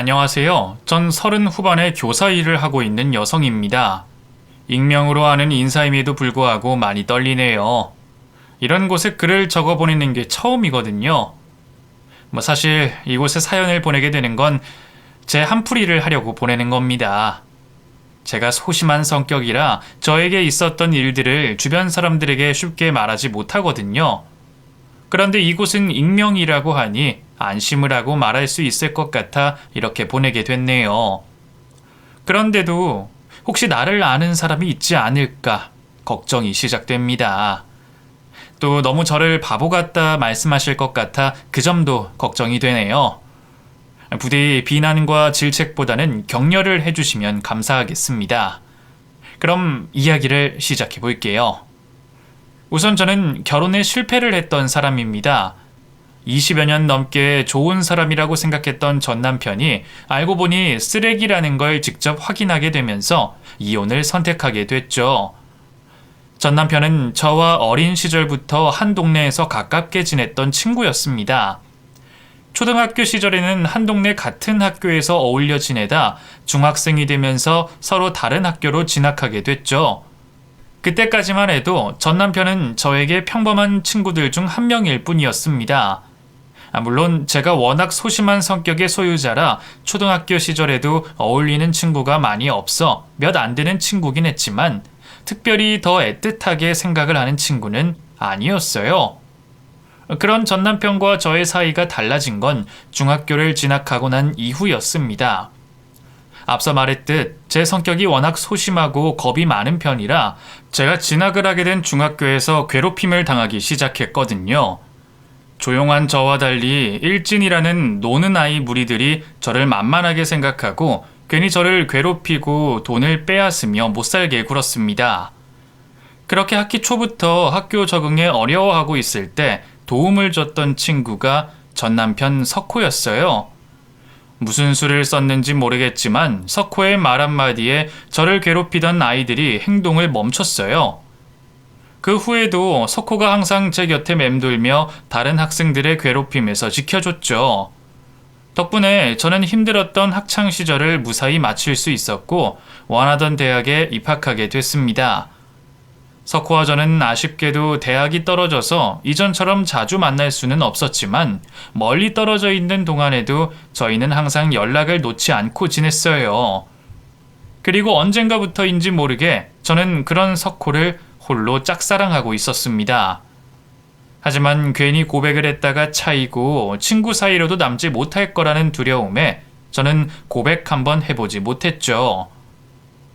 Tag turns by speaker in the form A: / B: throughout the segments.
A: 안녕하세요. 전 30 후반의 교사 일을 하고 있는 여성입니다. 익명으로 하는 인사임에도 불구하고 많이 떨리네요. 이런 곳에 글을 적어 보내는 게 처음이거든요. 사실 이곳에 사연을 보내게 되는 건 제 한풀이를 하려고 보내는 겁니다. 제가 소심한 성격이라 저에게 있었던 일들을 주변 사람들에게 쉽게 말하지 못하거든요. 그런데 이곳은 익명이라고 하니 안심을 하고 말할 수 있을 것 같아 이렇게 보내게 됐네요. 그런데도 혹시 나를 아는 사람이 있지 않을까 걱정이 시작됩니다. 또 너무 저를 바보 같다 말씀하실 것 같아 그 점도 걱정이 되네요. 부디 비난과 질책보다는 격려를 해주시면 감사하겠습니다. 그럼 이야기를 시작해 볼게요. 우선 저는 결혼에 실패를 했던 사람입니다. 20여 년 넘게 좋은 사람이라고 생각했던 전 남편이 알고 보니 쓰레기라는 걸 직접 확인하게 되면서 이혼을 선택하게 됐죠. 전 남편은 저와 어린 시절부터 한 동네에서 가깝게 지냈던 친구였습니다. 초등학교 시절에는 한 동네 같은 학교에서 어울려 지내다 중학생이 되면서 서로 다른 학교로 진학하게 됐죠. 그때까지만 해도 전 남편은 저에게 평범한 친구들 중 한 명일 뿐이었습니다. 물론 제가 워낙 소심한 성격의 소유자라 초등학교 시절에도 어울리는 친구가 많이 없어 몇 안 되는 친구긴 했지만 특별히 더 애틋하게 생각을 하는 친구는 아니었어요. 그런 전 남편과 저의 사이가 달라진 건 중학교를 진학하고 난 이후였습니다. 앞서 말했듯 제 성격이 워낙 소심하고 겁이 많은 편이라 제가 진학을 하게 된 중학교에서 괴롭힘을 당하기 시작했거든요. 조용한 저와 달리 일진이라는 노는 아이 무리들이 저를 만만하게 생각하고 괜히 저를 괴롭히고 돈을 빼앗으며 못살게 굴었습니다. 그렇게 학기 초부터 학교 적응에 어려워하고 있을 때 도움을 줬던 친구가 전 남편 석호였어요. 무슨 수를 썼는지 모르겠지만 석호의 말 한마디에 저를 괴롭히던 아이들이 행동을 멈췄어요. 그 후에도 석호가 항상 제 곁에 맴돌며 다른 학생들의 괴롭힘에서 지켜줬죠. 덕분에 저는 힘들었던 학창 시절을 무사히 마칠 수 있었고 원하던 대학에 입학하게 됐습니다. 석호와 저는 아쉽게도 대학이 떨어져서 이전처럼 자주 만날 수는 없었지만 멀리 떨어져 있는 동안에도 저희는 항상 연락을 놓지 않고 지냈어요. 그리고 언젠가부터인지 모르게 저는 그런 석호를 홀로 짝사랑하고 있었습니다. 하지만 괜히 고백을 했다가 차이고 친구 사이로도 남지 못할 거라는 두려움에 저는 고백 한번 해보지 못했죠.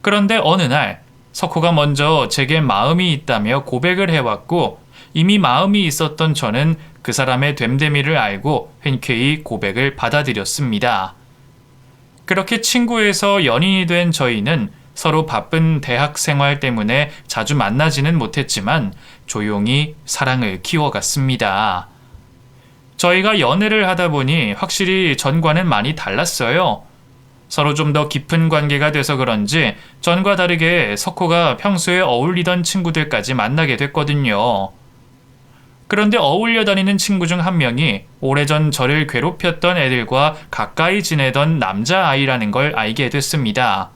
A: 그런데 어느 날 석호가 먼저 제게 마음이 있다며 고백을 해왔고 이미 마음이 있었던 저는 그 사람의 됨됨이를 알고 흔쾌히 고백을 받아들였습니다. 그렇게 친구에서 연인이 된 저희는 서로 바쁜 대학 생활 때문에 자주 만나지는 못했지만 조용히 사랑을 키워갔습니다. 저희가 연애를 하다 보니 확실히 전과는 많이 달랐어요. 서로 좀 더 깊은 관계가 돼서 그런지 전과 다르게 석호가 평소에 어울리던 친구들까지 만나게 됐거든요. 그런데 어울려 다니는 친구 중 한 명이 오래전 저를 괴롭혔던 애들과 가까이 지내던 남자아이라는 걸 알게 됐습니다.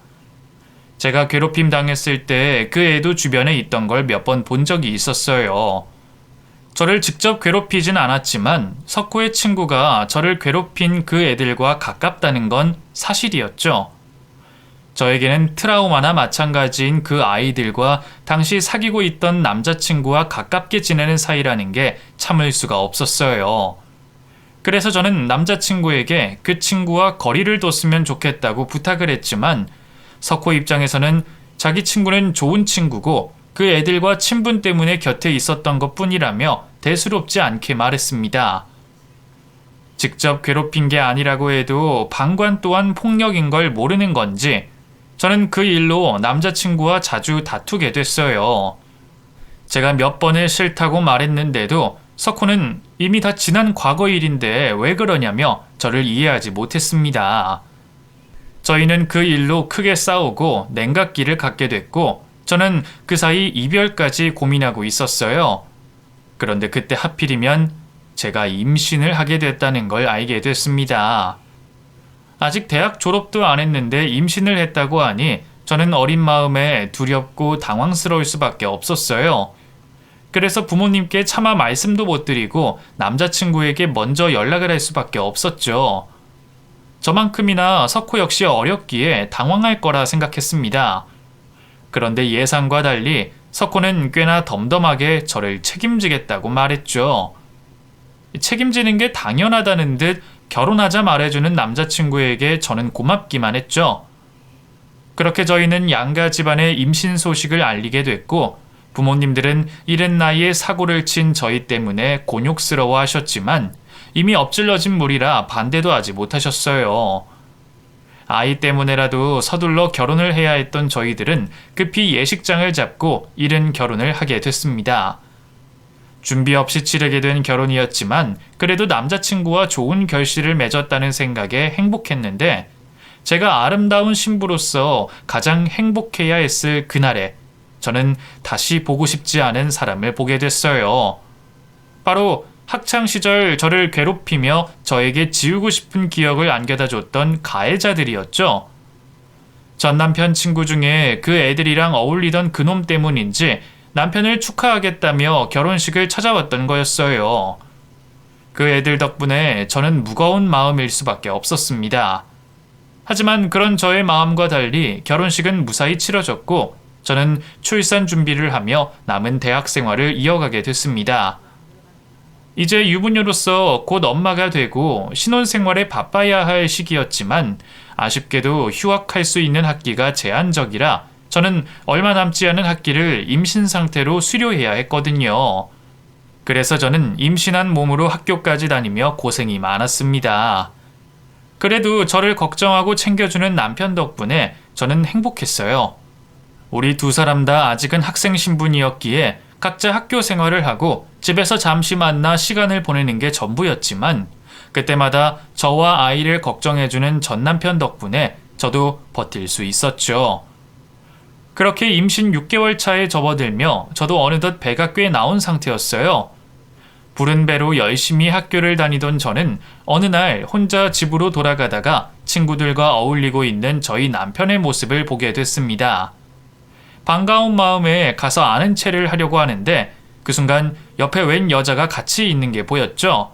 A: 제가 괴롭힘 당했을 때 그 애도 주변에 있던 걸 몇 번 본 적이 있었어요. 저를 직접 괴롭히진 않았지만 석호의 친구가 저를 괴롭힌 그 애들과 가깝다는 건 사실이었죠. 저에게는 트라우마나 마찬가지인 그 아이들과 당시 사귀고 있던 남자친구와 가깝게 지내는 사이라는 게 참을 수가 없었어요. 그래서 저는 남자친구에게 그 친구와 거리를 뒀으면 좋겠다고 부탁을 했지만 석호 입장에서는 자기 친구는 좋은 친구고 그 애들과 친분 때문에 곁에 있었던 것 뿐이라며 대수롭지 않게 말했습니다. 직접 괴롭힌 게 아니라고 해도 방관 또한 폭력인 걸 모르는 건지 저는 그 일로 남자친구와 자주 다투게 됐어요. 제가 몇 번을 싫다고 말했는데도 석호는 이미 다 지난 과거 일인데 왜 그러냐며 저를 이해하지 못했습니다. 저희는 그 일로 크게 싸우고 냉각기를 갖게 됐고 저는 그 사이 이별까지 고민하고 있었어요. 그런데 그때 하필이면 제가 임신을 하게 됐다는 걸 알게 됐습니다. 아직 대학 졸업도 안 했는데 임신을 했다고 하니 저는 어린 마음에 두렵고 당황스러울 수밖에 없었어요. 그래서 부모님께 차마 말씀도 못 드리고 남자친구에게 먼저 연락을 할 수밖에 없었죠. 저만큼이나 석호 역시 어렸기에 당황할 거라 생각했습니다. 그런데 예상과 달리 석호는 꽤나 덤덤하게 저를 책임지겠다고 말했죠. 책임지는 게 당연하다는 듯 결혼하자 말해주는 남자친구에게 저는 고맙기만 했죠. 그렇게 저희는 양가 집안의 임신 소식을 알리게 됐고 부모님들은 이른 나이에 사고를 친 저희 때문에 곤욕스러워 하셨지만 이미 엎질러진 물이라 반대도 하지 못하셨어요. 아이 때문에라도 서둘러 결혼을 해야 했던 저희들은 급히 예식장을 잡고 이른 결혼을 하게 됐습니다. 준비 없이 치르게 된 결혼이었지만 그래도 남자친구와 좋은 결실을 맺었다는 생각에 행복했는데 제가 아름다운 신부로서 가장 행복해야 했을 그날에 저는 다시 보고 싶지 않은 사람을 보게 됐어요. 바로 학창시절 저를 괴롭히며 저에게 지우고 싶은 기억을 안겨다 줬던 가해자들이었죠. 전 남편 친구 중에 그 애들이랑 어울리던 그놈 때문인지 남편을 축하하겠다며 결혼식을 찾아왔던 거였어요. 그 애들 덕분에 저는 무거운 마음일 수밖에 없었습니다. 하지만 그런 저의 마음과 달리 결혼식은 무사히 치러졌고 저는 출산 준비를 하며 남은 대학 생활을 이어가게 됐습니다. 이제 유부녀로서 곧 엄마가 되고 신혼생활에 바빠야 할 시기였지만 아쉽게도 휴학할 수 있는 학기가 제한적이라 저는 얼마 남지 않은 학기를 임신 상태로 수료해야 했거든요. 그래서 저는 임신한 몸으로 학교까지 다니며 고생이 많았습니다. 그래도 저를 걱정하고 챙겨주는 남편 덕분에 저는 행복했어요. 우리 두 사람 다 아직은 학생 신분이었기에 각자 학교 생활을 하고 집에서 잠시 만나 시간을 보내는 게 전부였지만 그때마다 저와 아이를 걱정해주는 전 남편 덕분에 저도 버틸 수 있었죠. 그렇게 임신 6개월 차에 접어들며 저도 어느덧 배가 꽤 나온 상태였어요. 부른 배로 열심히 학교를 다니던 저는 어느 날 혼자 집으로 돌아가다가 친구들과 어울리고 있는 저희 남편의 모습을 보게 됐습니다. 반가운 마음에 가서 아는 체를 하려고 하는데 그 순간 옆에 웬 여자가 같이 있는 게 보였죠.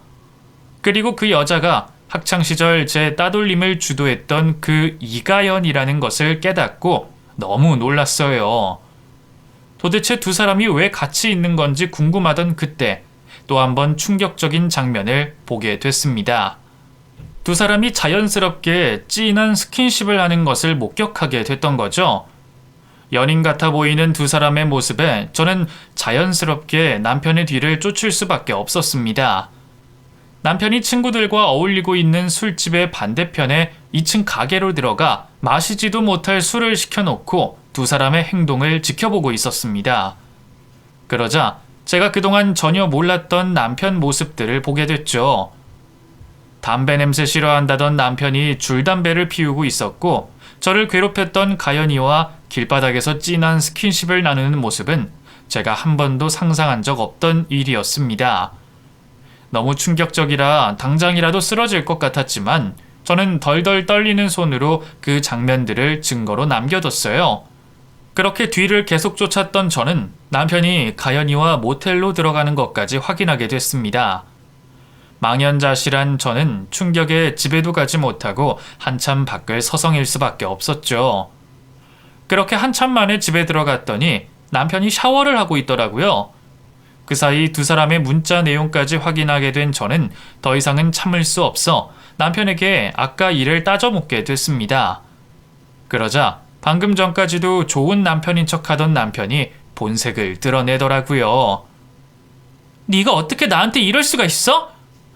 A: 그리고 그 여자가 학창시절 제 따돌림을 주도했던 그 이가연이라는 것을 깨닫고 너무 놀랐어요. 도대체 두 사람이 왜 같이 있는 건지 궁금하던 그때 또 한 번 충격적인 장면을 보게 됐습니다. 두 사람이 자연스럽게 진한 스킨십을 하는 것을 목격하게 됐던 거죠. 연인 같아 보이는 두 사람의 모습에 저는 자연스럽게 남편의 뒤를 쫓을 수밖에 없었습니다. 남편이 친구들과 어울리고 있는 술집의 반대편에 2층 가게로 들어가 마시지도 못할 술을 시켜놓고 두 사람의 행동을 지켜보고 있었습니다. 그러자 제가 그동안 전혀 몰랐던 남편 모습들을 보게 됐죠. 담배 냄새 싫어한다던 남편이 줄담배를 피우고 있었고 저를 괴롭혔던 가연이와 길바닥에서 진한 스킨십을 나누는 모습은 제가 한 번도 상상한 적 없던 일이었습니다. 너무 충격적이라 당장이라도 쓰러질 것 같았지만 저는 덜덜 떨리는 손으로 그 장면들을 증거로 남겨뒀어요. 그렇게 뒤를 계속 쫓았던 저는 남편이 가연이와 모텔로 들어가는 것까지 확인하게 됐습니다. 망연자실한 저는 충격에 집에도 가지 못하고 한참 밖을 서성일 수밖에 없었죠. 그렇게 한참 만에 집에 들어갔더니 남편이 샤워를 하고 있더라고요. 그 사이 두 사람의 문자 내용까지 확인하게 된 저는 더 이상은 참을 수 없어 남편에게 아까 일을 따져묻게 됐습니다. 그러자 방금 전까지도 좋은 남편인 척하던 남편이 본색을 드러내더라고요. 네가 어떻게 나한테 이럴 수가 있어?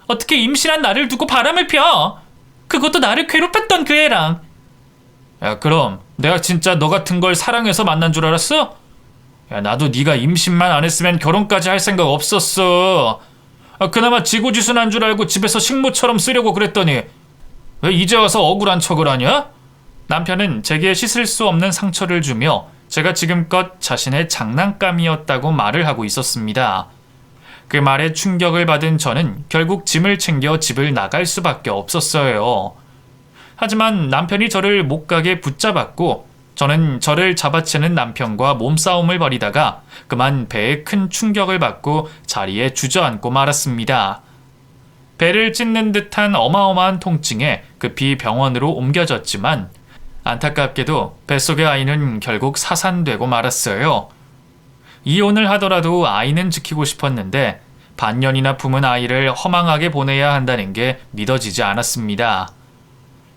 A: 어떻게 임신한 나를 두고 바람을 펴? 그것도 나를 괴롭혔던 그 애랑. 야, 그럼 내가 진짜 너 같은 걸 사랑해서 만난 줄 알았어? 야, 나도 네가 임신만 안 했으면 결혼까지 할 생각 없었어. 그나마 지고지순한 줄 알고 집에서 식모처럼 쓰려고 그랬더니 왜 이제 와서 억울한 척을 하냐? 남편은 제게 씻을 수 없는 상처를 주며 제가 지금껏 자신의 장난감이었다고 말을 하고 있었습니다. 그 말에 충격을 받은 저는 결국 짐을 챙겨 집을 나갈 수밖에 없었어요. 하지만 남편이 저를 못 가게 붙잡았고 저는 저를 잡아채는 남편과 몸싸움을 벌이다가 그만 배에 큰 충격을 받고 자리에 주저앉고 말았습니다. 배를 찢는 듯한 어마어마한 통증에 급히 병원으로 옮겨졌지만 안타깝게도 뱃속의 아이는 결국 사산되고 말았어요. 이혼을 하더라도 아이는 지키고 싶었는데 반년이나 품은 아이를 허망하게 보내야 한다는 게 믿어지지 않았습니다.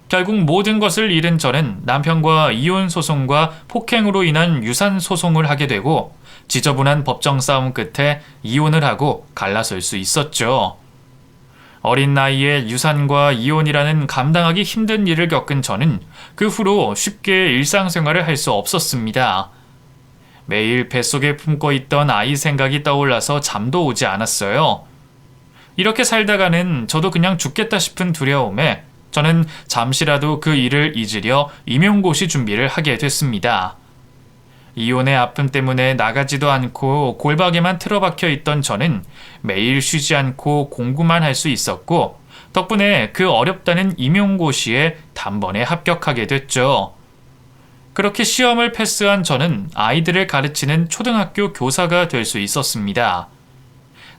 A: 결국 모든 것을 잃은 저는 남편과 이혼 소송과 폭행으로 인한 유산 소송을 하게 되고 지저분한 법정 싸움 끝에 이혼을 하고 갈라설 수 있었죠. 어린 나이에 유산과 이혼이라는 감당하기 힘든 일을 겪은 저는 그 후로 쉽게 일상생활을 할 수 없었습니다. 매일 뱃속에 품고 있던 아이 생각이 떠올라서 잠도 오지 않았어요. 이렇게 살다가는 저도 그냥 죽겠다 싶은 두려움에 저는 잠시라도 그 일을 잊으려 임용고시 준비를 하게 됐습니다. 이혼의 아픔 때문에 나가지도 않고 골방에만 틀어박혀 있던 저는 매일 쉬지 않고 공부만 할 수 있었고 덕분에 그 어렵다는 임용고시에 단번에 합격하게 됐죠. 그렇게 시험을 패스한 저는 아이들을 가르치는 초등학교 교사가 될 수 있었습니다.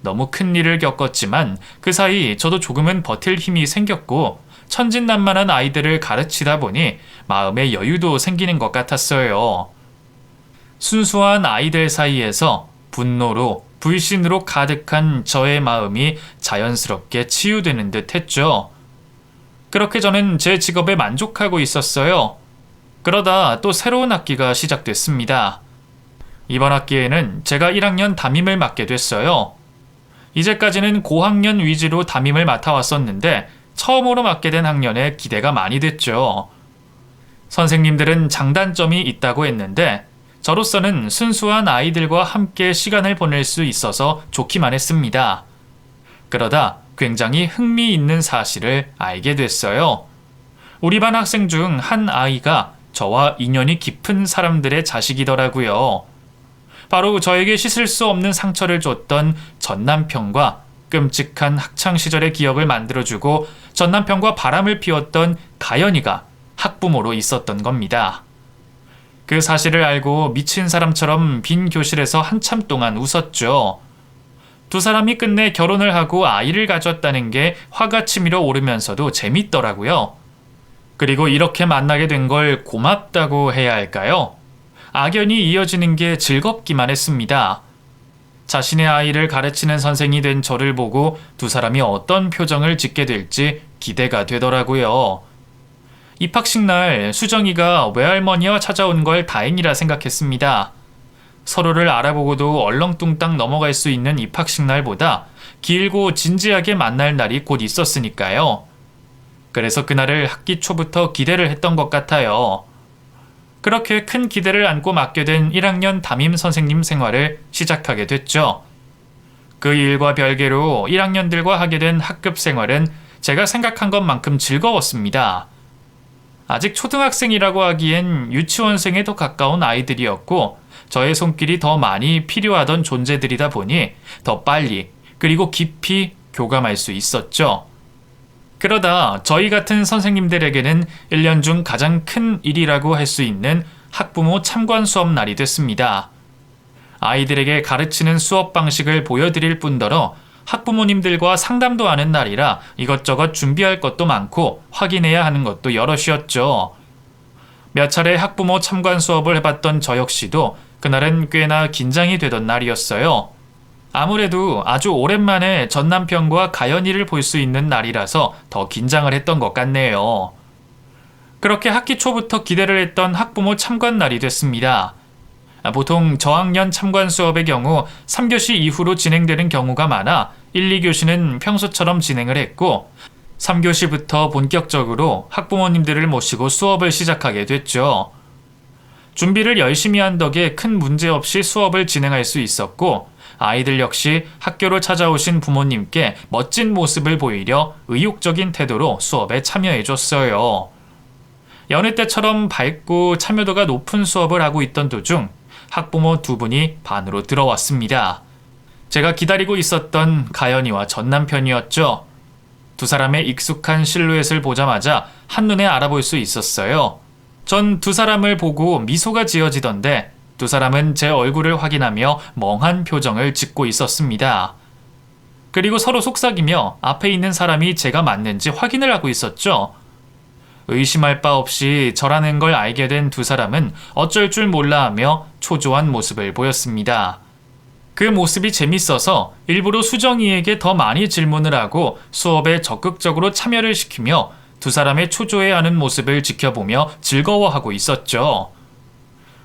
A: 너무 큰 일을 겪었지만 그 사이 저도 조금은 버틸 힘이 생겼고 천진난만한 아이들을 가르치다 보니 마음의 여유도 생기는 것 같았어요. 순수한 아이들 사이에서 분노로 불신으로 가득한 저의 마음이 자연스럽게 치유되는 듯 했죠. 그렇게 저는 제 직업에 만족하고 있었어요. 그러다 또 새로운 학기가 시작됐습니다. 이번 학기에는 제가 1학년 담임을 맡게 됐어요. 이제까지는 고학년 위주로 담임을 맡아왔었는데 처음으로 맡게 된 학년에 기대가 많이 됐죠. 선생님들은 장단점이 있다고 했는데 저로서는 순수한 아이들과 함께 시간을 보낼 수 있어서 좋기만 했습니다. 그러다 굉장히 흥미있는 사실을 알게 됐어요. 우리 반 학생 중 한 아이가 저와 인연이 깊은 사람들의 자식이더라고요. 바로 저에게 씻을 수 없는 상처를 줬던 전남편과 끔찍한 학창시절의 기억을 만들어주고 전남편과 바람을 피웠던 가연이가 학부모로 있었던 겁니다. 그 사실을 알고 미친 사람처럼 빈 교실에서 한참 동안 웃었죠. 두 사람이 끝내 결혼을 하고 아이를 가졌다는 게 화가 치밀어 오르면서도 재밌더라고요. 그리고 이렇게 만나게 된 걸 고맙다고 해야 할까요? 악연이 이어지는 게 즐겁기만 했습니다. 자신의 아이를 가르치는 선생이 된 저를 보고 두 사람이 어떤 표정을 짓게 될지 기대가 되더라고요. 입학식 날 수정이가 외할머니와 찾아온 걸 다행이라 생각했습니다. 서로를 알아보고도 얼렁뚱땅 넘어갈 수 있는 입학식 날보다 길고 진지하게 만날 날이 곧 있었으니까요. 그래서 그날을 학기 초부터 기대를 했던 것 같아요. 그렇게 큰 기대를 안고 맡게 된 1학년 담임 선생님 생활을 시작하게 됐죠. 그 일과 별개로 1학년들과 하게 된 학급 생활은 제가 생각한 것만큼 즐거웠습니다. 아직 초등학생이라고 하기엔 유치원생에 더 가까운 아이들이었고 저의 손길이 더 많이 필요하던 존재들이다 보니 더 빨리 그리고 깊이 교감할 수 있었죠. 그러다 저희 같은 선생님들에게는 1년 중 가장 큰 일이라고 할 수 있는 학부모 참관 수업 날이 됐습니다. 아이들에게 가르치는 수업 방식을 보여드릴 뿐더러 학부모님들과 상담도 하는 날이라 이것저것 준비할 것도 많고 확인해야 하는 것도 여럿이었죠. 몇 차례 학부모 참관 수업을 해봤던 저 역시도 그날은 꽤나 긴장이 되던 날이었어요. 아무래도 아주 오랜만에 전 남편과 가연이를 볼 수 있는 날이라서 더 긴장을 했던 것 같네요. 그렇게 학기 초부터 기대를 했던 학부모 참관 날이 됐습니다. 보통 저학년 참관 수업의 경우 3교시 이후로 진행되는 경우가 많아 1, 2교시는 평소처럼 진행을 했고 3교시부터 본격적으로 학부모님들을 모시고 수업을 시작하게 됐죠. 준비를 열심히 한 덕에 큰 문제 없이 수업을 진행할 수 있었고 아이들 역시 학교로 찾아오신 부모님께 멋진 모습을 보이려 의욕적인 태도로 수업에 참여해줬어요. 여느 때처럼 밝고 참여도가 높은 수업을 하고 있던 도중 학부모 두 분이 반으로 들어왔습니다. 제가 기다리고 있었던 가연이와 전 남편이었죠. 두 사람의 익숙한 실루엣을 보자마자 한눈에 알아볼 수 있었어요. 전 두 사람을 보고 미소가 지어지던데 두 사람은 제 얼굴을 확인하며 멍한 표정을 짓고 있었습니다. 그리고 서로 속삭이며 앞에 있는 사람이 제가 맞는지 확인을 하고 있었죠. 의심할 바 없이 저라는 걸 알게 된 두 사람은 어쩔 줄 몰라 하며 초조한 모습을 보였습니다. 그 모습이 재밌어서 일부러 수정이에게 더 많이 질문을 하고 수업에 적극적으로 참여를 시키며 두 사람의 초조해하는 모습을 지켜보며 즐거워하고 있었죠.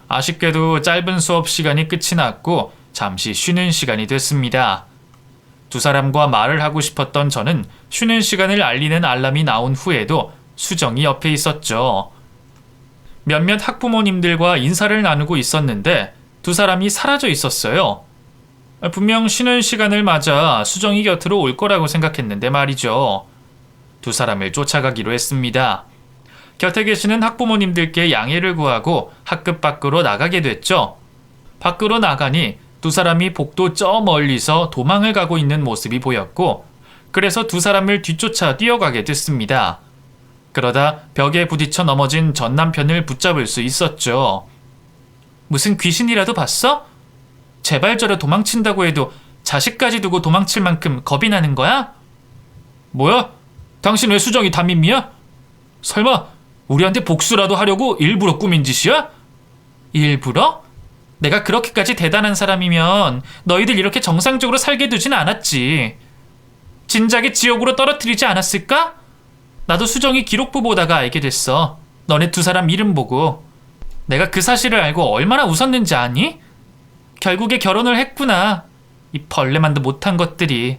A: 아쉽게도 짧은 수업 시간이 끝이 났고 잠시 쉬는 시간이 됐습니다. 두 사람과 말을 하고 싶었던 저는 쉬는 시간을 알리는 알람이 나온 후에도 수정이 옆에 있었죠. 몇몇 학부모님들과 인사를 나누고 있었는데 두 사람이 사라져 있었어요. 분명 쉬는 시간을 맞아 수정이 곁으로 올 거라고 생각했는데 말이죠. 두 사람을 쫓아가기로 했습니다. 곁에 계시는 학부모님들께 양해를 구하고 학급 밖으로 나가게 됐죠. 밖으로 나가니 두 사람이 복도 저 멀리서 도망을 가고 있는 모습이 보였고 그래서 두 사람을 뒤쫓아 뛰어가게 됐습니다. 그러다 벽에 부딪혀 넘어진 전 남편을 붙잡을 수 있었죠. 무슨 귀신이라도 봤어? 제발 저려 도망친다고 해도 자식까지 두고 도망칠 만큼 겁이 나는 거야? 뭐야? 당신 왜 수정이 담임이야? 설마 우리한테 복수라도 하려고 일부러 꾸민 짓이야? 일부러? 내가 그렇게까지 대단한 사람이면 너희들 이렇게 정상적으로 살게 두진 않았지. 진작에 지옥으로 떨어뜨리지 않았을까? 나도 수정이 기록부 보다가 알게 됐어. 너네 두 사람 이름 보고. 내가 그 사실을 알고 얼마나 웃었는지 아니? 결국에 결혼을 했구나. 이 벌레만도 못한 것들이.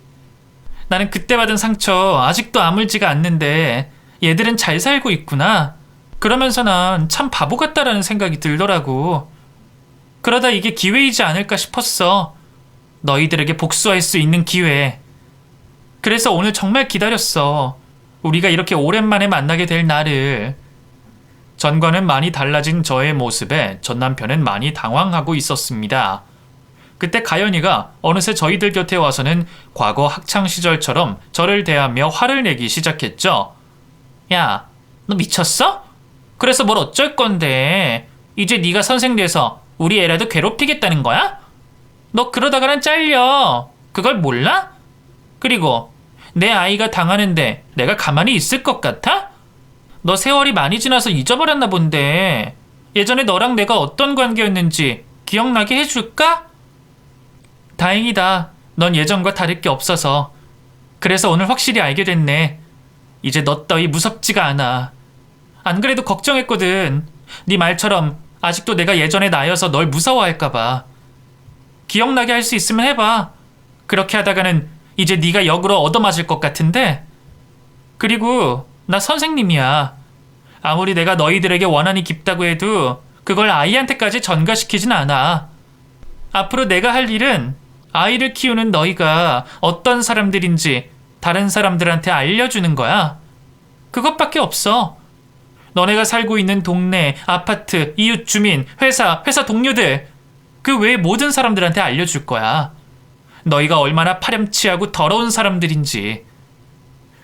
A: 나는 그때 받은 상처 아직도 아물지가 않는데 얘들은 잘 살고 있구나. 그러면서 난 참 바보 같다라는 생각이 들더라고. 그러다 이게 기회이지 않을까 싶었어. 너희들에게 복수할 수 있는 기회. 그래서 오늘 정말 기다렸어. 우리가 이렇게 오랜만에 만나게 될 날을. 전과는 많이 달라진 저의 모습에 전 남편은 많이 당황하고 있었습니다. 그때 가연이가 어느새 저희들 곁에 와서는 과거 학창시절처럼 저를 대하며 화를 내기 시작했죠. 야, 너 미쳤어? 그래서 뭘 어쩔 건데. 이제 네가 선생 돼서 우리 애라도 괴롭히겠다는 거야? 너 그러다가는 잘려. 그걸 몰라? 그리고 내 아이가 당하는데 내가 가만히 있을 것 같아? 너 세월이 많이 지나서 잊어버렸나 본데. 예전에 너랑 내가 어떤 관계였는지 기억나게 해줄까? 다행이다. 넌 예전과 다를 게 없어서. 그래서 오늘 확실히 알게 됐네. 이제 너 따위 무섭지가 않아. 안 그래도 걱정했거든. 네 말처럼 아직도 내가 예전의 나여서 널 무서워할까봐. 기억나게 할 수 있으면 해봐. 그렇게 하다가는 이제 네가 역으로 얻어맞을 것 같은데. 그리고 나 선생님이야. 아무리 내가 너희들에게 원한이 깊다고 해도 그걸 아이한테까지 전가시키진 않아. 앞으로 내가 할 일은 아이를 키우는 너희가 어떤 사람들인지 다른 사람들한테 알려주는 거야. 그것밖에 없어. 너네가 살고 있는 동네, 아파트, 이웃 주민, 회사 동료들, 그 외의 모든 사람들한테 알려줄 거야. 너희가 얼마나 파렴치하고 더러운 사람들인지.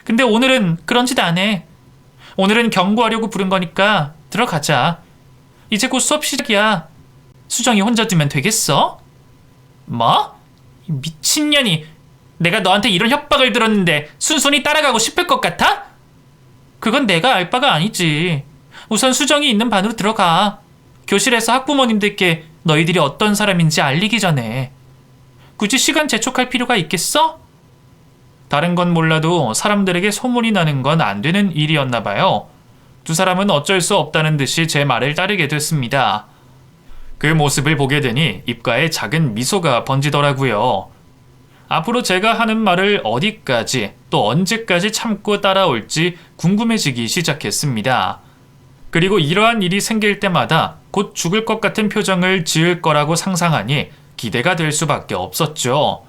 A: 근데 오늘은 그런 짓 안 해. 오늘은 경고하려고 부른 거니까 들어가자. 이제 곧 수업 시작이야. 수정이 혼자 두면 되겠어? 뭐? 미친년이. 내가 너한테 이런 협박을 들었는데 순순히 따라가고 싶을 것 같아? 그건 내가 알 바가 아니지. 우선 수정이 있는 반으로 들어가. 교실에서 학부모님들께 너희들이 어떤 사람인지 알리기 전에. 굳이 시간 재촉할 필요가 있겠어? 다른 건 몰라도 사람들에게 소문이 나는 건 안 되는 일이었나 봐요. 두 사람은 어쩔 수 없다는 듯이 제 말을 따르게 됐습니다. 그 모습을 보게 되니 입가에 작은 미소가 번지더라고요. 앞으로 제가 하는 말을 어디까지 또 언제까지 참고 따라올지 궁금해지기 시작했습니다. 그리고 이러한 일이 생길 때마다 곧 죽을 것 같은 표정을 지을 거라고 상상하니 기대가 될 수밖에 없었죠.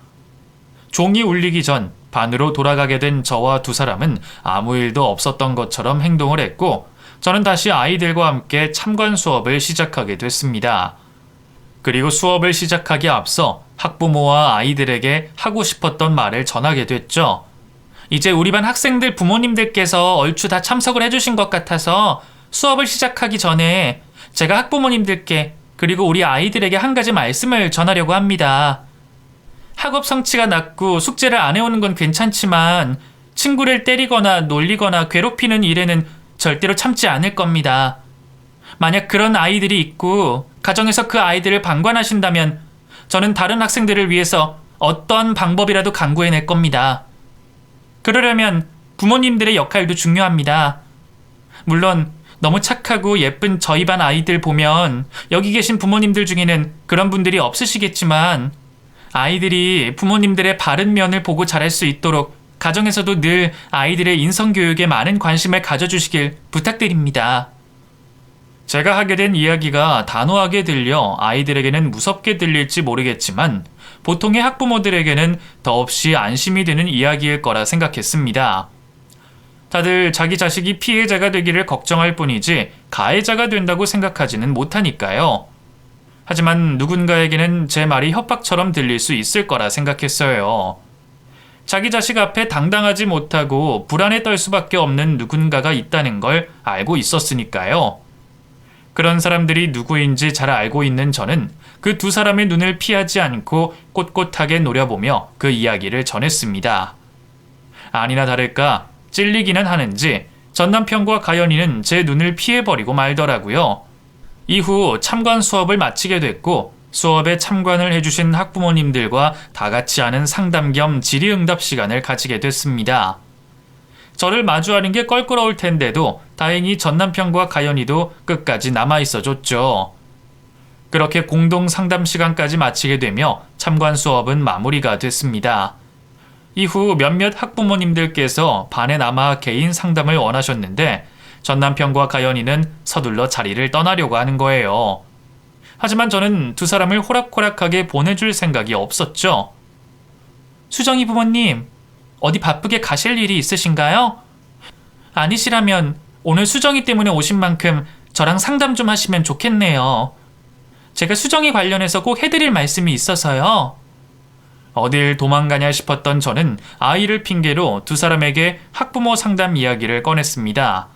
A: 종이 울리기 전 반으로 돌아가게 된 저와 두 사람은 아무 일도 없었던 것처럼 행동을 했고 저는 다시 아이들과 함께 참관 수업을 시작하게 됐습니다. 그리고 수업을 시작하기에 앞서 학부모와 아이들에게 하고 싶었던 말을 전하게 됐죠. 이제 우리 반 학생들 부모님들께서 얼추 다 참석을 해주신 것 같아서 수업을 시작하기 전에 제가 학부모님들께 그리고 우리 아이들에게 한 가지 말씀을 전하려고 합니다. 학업 성취가 낮고 숙제를 안 해오는 건 괜찮지만 친구를 때리거나 놀리거나 괴롭히는 일에는 절대로 참지 않을 겁니다. 만약 그런 아이들이 있고 가정에서 그 아이들을 방관하신다면 저는 다른 학생들을 위해서 어떤 방법이라도 강구해낼 겁니다. 그러려면 부모님들의 역할도 중요합니다. 물론 너무 착하고 예쁜 저희 반 아이들 보면 여기 계신 부모님들 중에는 그런 분들이 없으시겠지만 아이들이 부모님들의 바른 면을 보고 자랄 수 있도록 가정에서도 늘 아이들의 인성교육에 많은 관심을 가져주시길 부탁드립니다. 제가 하게 된 이야기가 단호하게 들려 아이들에게는 무섭게 들릴지 모르겠지만 보통의 학부모들에게는 더없이 안심이 되는 이야기일 거라 생각했습니다. 다들 자기 자식이 피해자가 되기를 걱정할 뿐이지 가해자가 된다고 생각하지는 못하니까요. 하지만 누군가에게는 제 말이 협박처럼 들릴 수 있을 거라 생각했어요. 자기 자식 앞에 당당하지 못하고 불안에 떨 수밖에 없는 누군가가 있다는 걸 알고 있었으니까요. 그런 사람들이 누구인지 잘 알고 있는 저는 그 두 사람의 눈을 피하지 않고 꼿꼿하게 노려보며 그 이야기를 전했습니다. 아니나 다를까 찔리기는 하는지 전 남편과 가연이는 제 눈을 피해버리고 말더라고요. 이후 참관 수업을 마치게 됐고 수업에 참관을 해주신 학부모님들과 다 같이 하는 상담 겸 질의응답 시간을 가지게 됐습니다. 저를 마주하는 게 껄끄러울 텐데도 다행히 전 남편과 가연이도 끝까지 남아있어 줬죠. 그렇게 공동 상담 시간까지 마치게 되며 참관 수업은 마무리가 됐습니다. 이후 몇몇 학부모님들께서 반에 남아 개인 상담을 원하셨는데 전 남편과 가연이는 서둘러 자리를 떠나려고 하는 거예요. 하지만 저는 두 사람을 호락호락하게 보내줄 생각이 없었죠. 수정이 부모님, 어디 바쁘게 가실 일이 있으신가요? 아니시라면 오늘 수정이 때문에 오신 만큼 저랑 상담 좀 하시면 좋겠네요. 제가 수정이 관련해서 꼭 해드릴 말씀이 있어서요. 어딜 도망가냐 싶었던 저는 아이를 핑계로 두 사람에게 학부모 상담 이야기를 꺼냈습니다.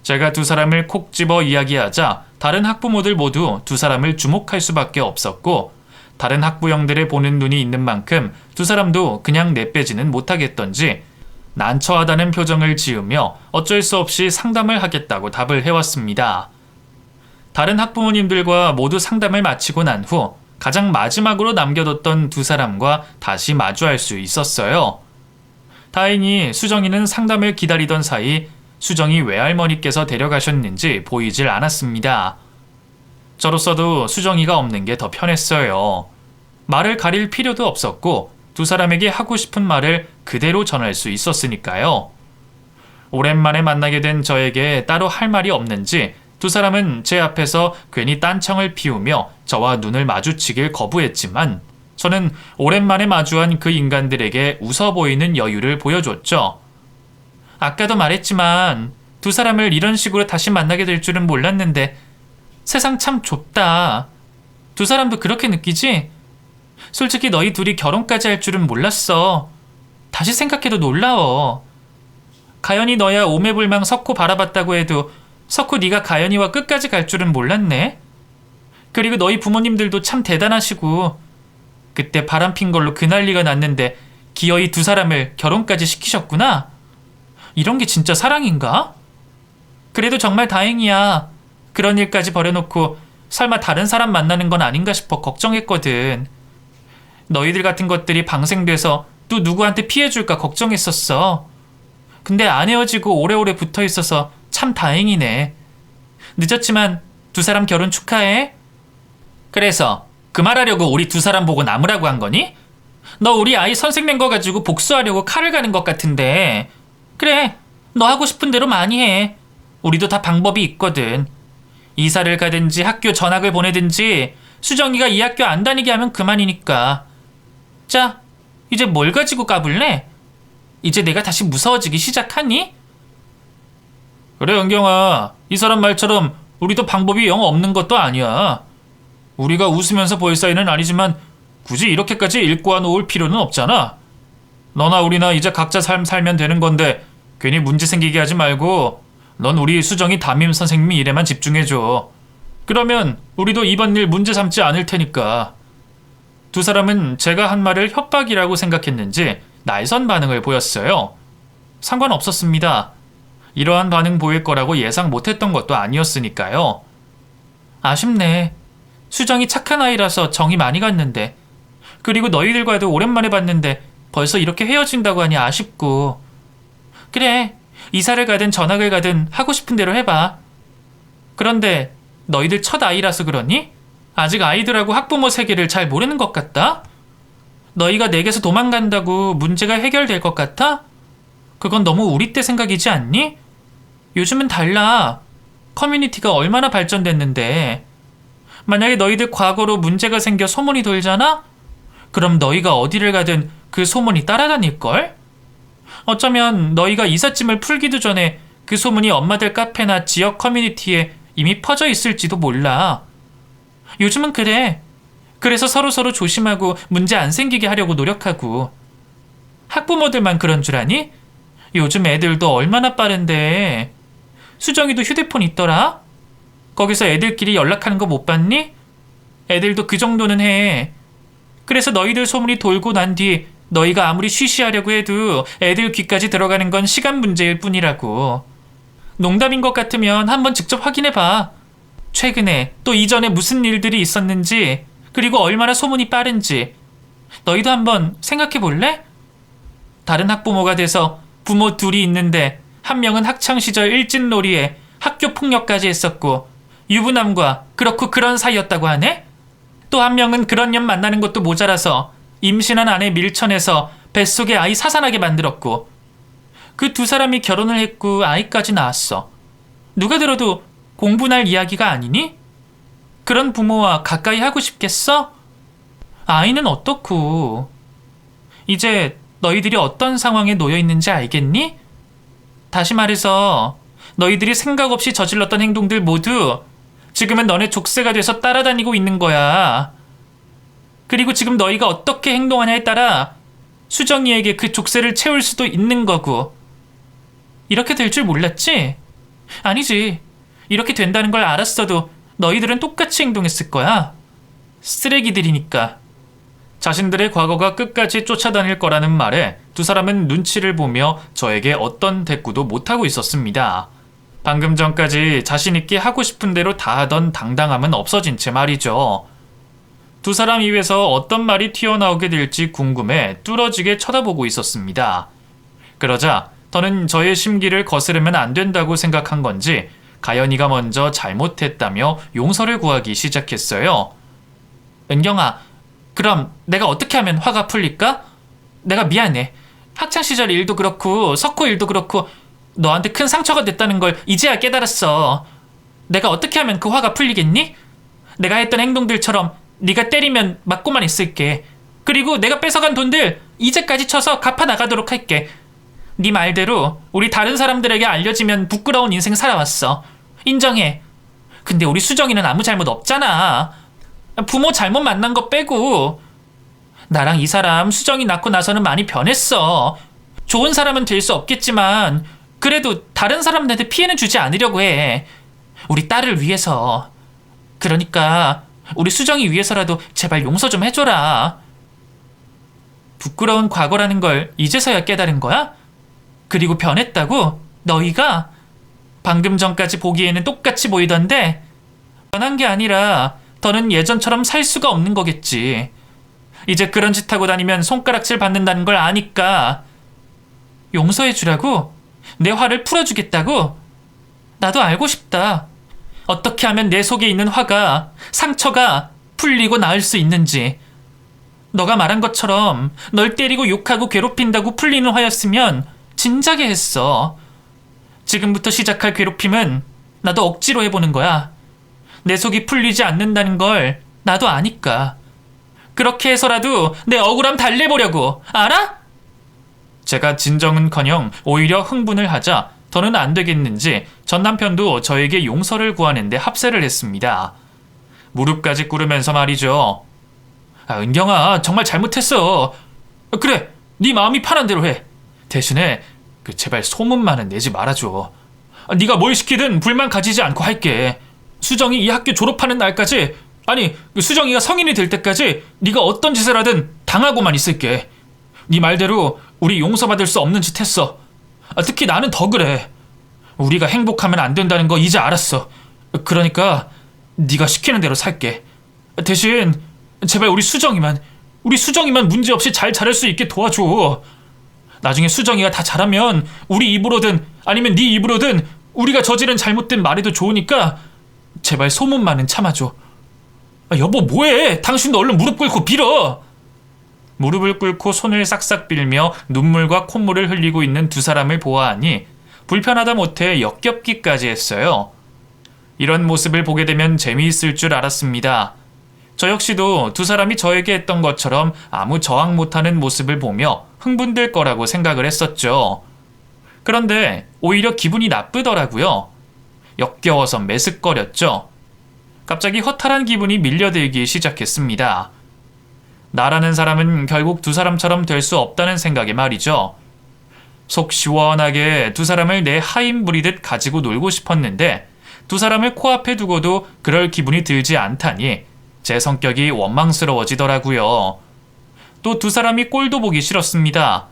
A: 제가 두 사람을 콕 집어 이야기하자 다른 학부모들 모두 두 사람을 주목할 수밖에 없었고 다른 학부형들의 보는 눈이 있는 만큼 두 사람도 그냥 내빼지는 못하겠던지 난처하다는 표정을 지으며 어쩔 수 없이 상담을 하겠다고 답을 해왔습니다. 다른 학부모님들과 모두 상담을 마치고 난 후 가장 마지막으로 남겨뒀던 두 사람과 다시 마주할 수 있었어요. 다행히 수정이는 상담을 기다리던 사이 수정이 외할머니께서 데려가셨는지 보이질 않았습니다. 저로서도 수정이가 없는 게 더 편했어요. 말을 가릴 필요도 없었고 두 사람에게 하고 싶은 말을 그대로 전할 수 있었으니까요. 오랜만에 만나게 된 저에게 따로 할 말이 없는지 두 사람은 제 앞에서 괜히 딴청을 피우며 저와 눈을 마주치길 거부했지만 저는 오랜만에 마주한 그 인간들에게 웃어 보이는 여유를 보여줬죠. 아까도 말했지만 두 사람을 이런 식으로 다시 만나게 될 줄은 몰랐는데 세상 참 좁다. 두 사람도 그렇게 느끼지? 솔직히 너희 둘이 결혼까지 할 줄은 몰랐어. 다시 생각해도 놀라워. 가연이 너야 오매불망 석호 바라봤다고 해도 석호 네가 가연이와 끝까지 갈 줄은 몰랐네. 그리고 너희 부모님들도 참 대단하시고 그때 바람핀 걸로 그 난리가 났는데 기어이 두 사람을 결혼까지 시키셨구나. 이런 게 진짜 사랑인가? 그래도 정말 다행이야. 그런 일까지 버려놓고 설마 다른 사람 만나는 건 아닌가 싶어 걱정했거든. 너희들 같은 것들이 방생돼서 또 누구한테 피해줄까 걱정했었어. 근데 안 헤어지고 오래오래 붙어있어서 참 다행이네. 늦었지만 두 사람 결혼 축하해. 그래서 그 말하려고 우리 두 사람 보고 남으라고 한 거니? 너 우리 아이 선생님 거 가지고 복수하려고 칼을 가는 것 같은데. 그래, 너 하고 싶은 대로 많이 해. 우리도 다 방법이 있거든. 이사를 가든지 학교 전학을 보내든지 수정이가 이 학교 안 다니게 하면 그만이니까. 자, 이제 뭘 가지고 까불래? 이제 내가 다시 무서워지기 시작하니? 그래, 은경아. 이 사람 말처럼 우리도 방법이 영 없는 것도 아니야. 우리가 웃으면서 볼 사이는 아니지만 굳이 이렇게까지 일꼬아 놓을 필요는 없잖아. 너나 우리나 이제 각자 삶 살면 되는 건데 괜히 문제 생기게 하지 말고 넌 우리 수정이 담임 선생님이 일에만 집중해줘. 그러면 우리도 이번 일 문제 삼지 않을 테니까. 두 사람은 제가 한 말을 협박이라고 생각했는지 날선 반응을 보였어요. 상관없었습니다. 이러한 반응 보일 거라고 예상 못했던 것도 아니었으니까요. 아쉽네. 수정이 착한 아이라서 정이 많이 갔는데. 그리고 너희들과도 오랜만에 봤는데 벌써 이렇게 헤어진다고 하니 아쉽고. 그래, 이사를 가든 전학을 가든 하고 싶은 대로 해봐. 그런데 너희들 첫 아이라서 그러니? 아직 아이들하고 학부모 세계를 잘 모르는 것 같다? 너희가 내게서 도망간다고 문제가 해결될 것 같아? 그건 너무 우리 때 생각이지 않니? 요즘은 달라. 커뮤니티가 얼마나 발전됐는데. 만약에 너희들 과거로 문제가 생겨 소문이 돌잖아? 그럼 너희가 어디를 가든 그 소문이 따라다닐걸? 어쩌면 너희가 이삿짐을 풀기도 전에 그 소문이 엄마들 카페나 지역 커뮤니티에 이미 퍼져 있을지도 몰라. 요즘은 그래. 그래서 서로서로 조심하고 문제 안 생기게 하려고 노력하고. 학부모들만 그런 줄 아니? 요즘 애들도 얼마나 빠른데. 수정이도 휴대폰 있더라? 거기서 애들끼리 연락하는 거 못 봤니? 애들도 그 정도는 해. 그래서 너희들 소문이 돌고 난 뒤 너희가 아무리 쉬쉬하려고 해도 애들 귀까지 들어가는 건 시간 문제일 뿐이라고. 농담인 것 같으면 한번 직접 확인해봐. 최근에 또 이전에 무슨 일들이 있었는지, 그리고 얼마나 소문이 빠른지 너희도 한번 생각해 볼래? 다른 학부모가 돼서 부모 둘이 있는데 한 명은 학창시절 일진놀이에 학교 폭력까지 했었고 유부남과 그렇고 그런 사이였다고 하네? 또 한 명은 그런 년 만나는 것도 모자라서 임신한 아내 밀쳐내서 뱃속에 아이 사산하게 만들었고 그 두 사람이 결혼을 했고 아이까지 낳았어. 누가 들어도 공분할 이야기가 아니니? 그런 부모와 가까이 하고 싶겠어? 아이는 어떻고? 이제 너희들이 어떤 상황에 놓여 있는지 알겠니? 다시 말해서 너희들이 생각 없이 저질렀던 행동들 모두 지금은 너네 족쇄가 돼서 따라다니고 있는 거야. 그리고 지금 너희가 어떻게 행동하냐에 따라 수정이에게 그 족쇄를 채울 수도 있는 거고. 이렇게 될 줄 몰랐지? 아니지. 이렇게 된다는 걸 알았어도 너희들은 똑같이 행동했을 거야. 쓰레기들이니까. 자신들의 과거가 끝까지 쫓아다닐 거라는 말에 두 사람은 눈치를 보며 저에게 어떤 대꾸도 못하고 있었습니다. 방금 전까지 자신있게 하고 싶은 대로 다 하던 당당함은 없어진 채 말이죠. 두 사람 입에서 어떤 말이 튀어나오게 될지 궁금해 뚫어지게 쳐다보고 있었습니다. 그러자 더는 저의 심기를 거스르면 안 된다고 생각한 건지 가연이가 먼저 잘못했다며 용서를 구하기 시작했어요. 은경아, 그럼 내가 어떻게 하면 화가 풀릴까? 내가 미안해. 학창시절 일도 그렇고 석호 일도 그렇고 너한테 큰 상처가 됐다는 걸 이제야 깨달았어. 내가 어떻게 하면 그 화가 풀리겠니? 내가 했던 행동들처럼 네가 때리면 맞고만 있을게. 그리고 내가 뺏어간 돈들 이제까지 쳐서 갚아 나가도록 할게. 네 말대로 우리 다른 사람들에게 알려지면 부끄러운 인생 살아왔어. 인정해. 근데 우리 수정이는 아무 잘못 없잖아. 부모 잘못 만난 거 빼고. 나랑 이 사람 수정이 낳고 나서는 많이 변했어. 좋은 사람은 될 수 없겠지만 그래도 다른 사람들한테 피해는 주지 않으려고 해. 우리 딸을 위해서. 그러니까 우리 수정이 위해서라도 제발 용서 좀 해줘라. 부끄러운 과거라는 걸 이제서야 깨달은 거야? 그리고 변했다고? 너희가? 방금 전까지 보기에는 똑같이 보이던데 변한 게 아니라 더는 예전처럼 살 수가 없는 거겠지. 이제 그런 짓 하고 다니면 손가락질 받는다는 걸 아니까. 용서해 주라고? 내 화를 풀어주겠다고? 나도 알고 싶다. 어떻게 하면 내 속에 있는 화가, 상처가 풀리고 나을 수 있는지. 너가 말한 것처럼 널 때리고 욕하고 괴롭힌다고 풀리는 화였으면 진작에 했어. 지금부터 시작할 괴롭힘은 나도 억지로 해보는 거야. 내 속이 풀리지 않는다는 걸 나도 아니까. 그렇게 해서라도 내 억울함 달래보려고. 알아? 제가 진정은커녕 오히려 흥분을 하자 더는 안 되겠는지 전 남편도 저에게 용서를 구하는데 합세를 했습니다. 무릎까지 꿇으면서 말이죠. 은경아, 정말 잘못했어. 그래, 네 마음이 편한 대로 해. 대신에 제발 소문만은 내지 말아줘. 네가 뭘 시키든 불만 가지지 않고 할게. 수정이 이 학교 졸업하는 날까지, 아니 수정이가 성인이 될 때까지 네가 어떤 짓을 하든 당하고만 있을게. 네 말대로 우리 용서받을 수 없는 짓 했어. 특히 나는 더 그래. 우리가 행복하면 안 된다는 거 이제 알았어. 그러니까 네가 시키는 대로 살게. 대신 제발 우리 수정이만 문제없이 잘 자랄 수 있게 도와줘. 나중에 수정이가 다 자라면 우리 입으로든 아니면 네 입으로든 우리가 저지른 잘못된 말해도 좋으니까 제발 소문만은 참아줘. 여보 뭐해? 당신도 얼른 무릎 꿇고 빌어. 무릎을 꿇고 손을 싹싹 빌며 눈물과 콧물을 흘리고 있는 두 사람을 보아하니 불편하다 못해 역겹기까지 했어요. 이런 모습을 보게 되면 재미있을 줄 알았습니다. 저 역시도 두 사람이 저에게 했던 것처럼 아무 저항 못하는 모습을 보며 흥분될 거라고 생각을 했었죠. 그런데 오히려 기분이 나쁘더라고요. 역겨워서 메슥거렸죠. 갑자기 허탈한 기분이 밀려들기 시작했습니다. 나라는 사람은 결국 두 사람처럼 될 수 없다는 생각에 말이죠. 속 시원하게 두 사람을 내 하인 부리듯 가지고 놀고 싶었는데 두 사람을 코앞에 두고도 그럴 기분이 들지 않다니 제 성격이 원망스러워지더라고요. 또 두 사람이 꼴도 보기 싫었습니다.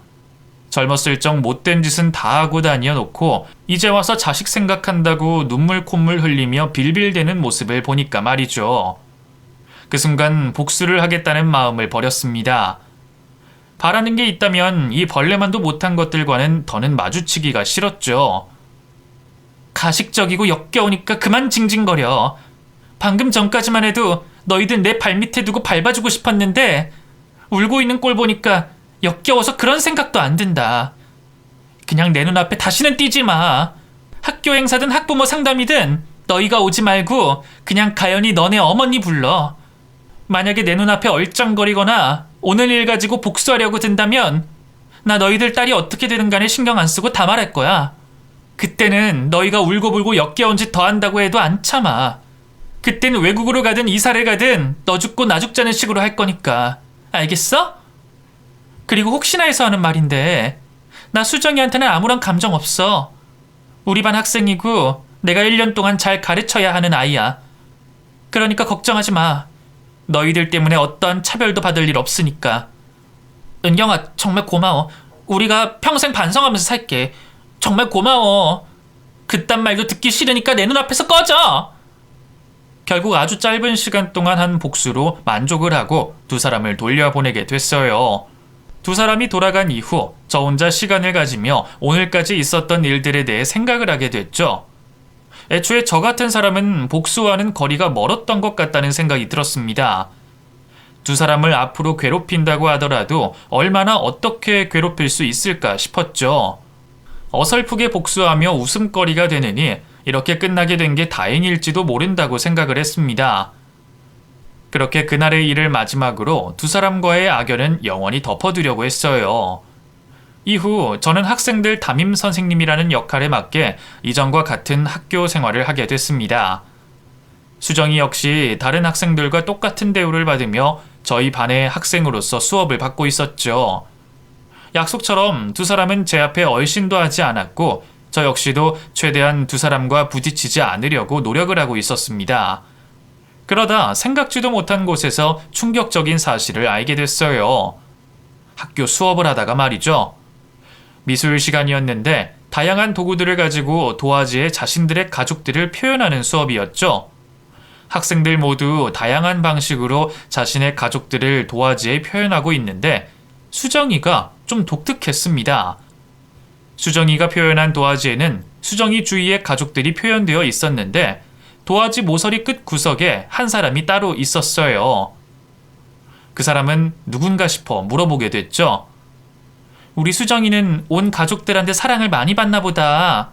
A: 젊었을 적 못된 짓은 다 하고 다녀 놓고 이제 와서 자식 생각한다고 눈물 콧물 흘리며 빌빌대는 모습을 보니까 말이죠. 그 순간 복수를 하겠다는 마음을 버렸습니다. 바라는 게 있다면 이 벌레만도 못한 것들과는 더는 마주치기가 싫었죠. 가식적이고 역겨우니까 그만 징징거려. 방금 전까지만 해도 너희들 내 발밑에 두고 밟아주고 싶었는데 울고 있는 꼴 보니까 역겨워서 그런 생각도 안 든다. 그냥 내 눈앞에 다시는 띄지 마. 학교 행사든 학부모 상담이든 너희가 오지 말고 그냥 가연히 너네 어머니 불러. 만약에 내 눈앞에 얼쩡거리거나 오늘 일 가지고 복수하려고 든다면 나 너희들 딸이 어떻게 되든 간에 신경 안 쓰고 다 말할 거야. 그때는 너희가 울고불고 역겨운 짓 더 한다고 해도 안 참아. 그때는 외국으로 가든 이사를 가든 너 죽고 나 죽자는 식으로 할 거니까. 알겠어? 그리고 혹시나 해서 하는 말인데 나 수정이한테는 아무런 감정 없어. 우리 반 학생이고 내가 1년 동안 잘 가르쳐야 하는 아이야. 그러니까 걱정하지 마. 너희들 때문에 어떠한 차별도 받을 일 없으니까. 은경아 정말 고마워. 우리가 평생 반성하면서 살게. 정말 고마워. 그딴 말도 듣기 싫으니까 내 눈앞에서 꺼져. 결국 아주 짧은 시간 동안 한 복수로 만족을 하고 두 사람을 돌려보내게 됐어요. 두 사람이 돌아간 이후 저 혼자 시간을 가지며 오늘까지 있었던 일들에 대해 생각을 하게 됐죠. 애초에 저 같은 사람은 복수와는 거리가 멀었던 것 같다는 생각이 들었습니다. 두 사람을 앞으로 괴롭힌다고 하더라도 얼마나 어떻게 괴롭힐 수 있을까 싶었죠. 어설프게 복수하며 웃음거리가 되느니 이렇게 끝나게 된 게 다행일지도 모른다고 생각을 했습니다. 그렇게 그날의 일을 마지막으로 두 사람과의 악연은 영원히 덮어두려고 했어요. 이후 저는 학생들 담임 선생님이라는 역할에 맞게 이전과 같은 학교 생활을 하게 됐습니다. 수정이 역시 다른 학생들과 똑같은 대우를 받으며 저희 반의 학생으로서 수업을 받고 있었죠. 약속처럼 두 사람은 제 앞에 얼씬도 하지 않았고 저 역시도 최대한 두 사람과 부딪히지 않으려고 노력을 하고 있었습니다. 그러다 생각지도 못한 곳에서 충격적인 사실을 알게 됐어요. 학교 수업을 하다가 말이죠. 미술 시간이었는데 다양한 도구들을 가지고 도화지에 자신들의 가족들을 표현하는 수업이었죠. 학생들 모두 다양한 방식으로 자신의 가족들을 도화지에 표현하고 있는데 수정이가 좀 독특했습니다. 수정이가 표현한 도화지에는 수정이 주위의 가족들이 표현되어 있었는데 도화지 모서리 끝 구석에 한 사람이 따로 있었어요. 그 사람은 누군가 싶어 물어보게 됐죠. 우리 수정이는 온 가족들한테 사랑을 많이 받나 보다.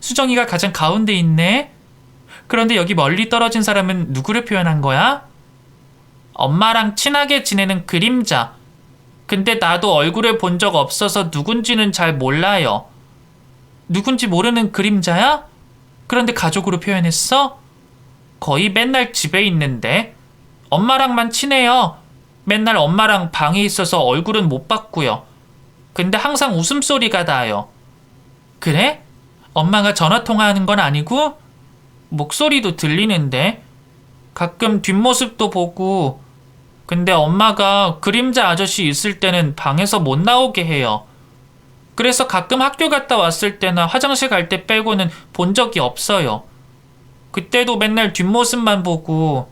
A: 수정이가 가장 가운데 있네. 그런데 여기 멀리 떨어진 사람은 누구를 표현한 거야? 엄마랑 친하게 지내는 그림자. 근데 나도 얼굴을 본 적 없어서 누군지는 잘 몰라요. 누군지 모르는 그림자야? 그런데 가족으로 표현했어? 거의 맨날 집에 있는데. 엄마랑만 친해요. 맨날 엄마랑 방에 있어서 얼굴은 못 봤고요.
B: 근데 항상 웃음소리가 나요. 그래? 엄마가 전화통화하는 건 아니고? 목소리도 들리는데? 가끔 뒷모습도 보고. 근데 엄마가 그림자 아저씨 있을 때는 방에서 못 나오게 해요. 그래서 가끔 학교 갔다 왔을 때나 화장실 갈 때 빼고는 본 적이 없어요. 그때도 맨날 뒷모습만 보고.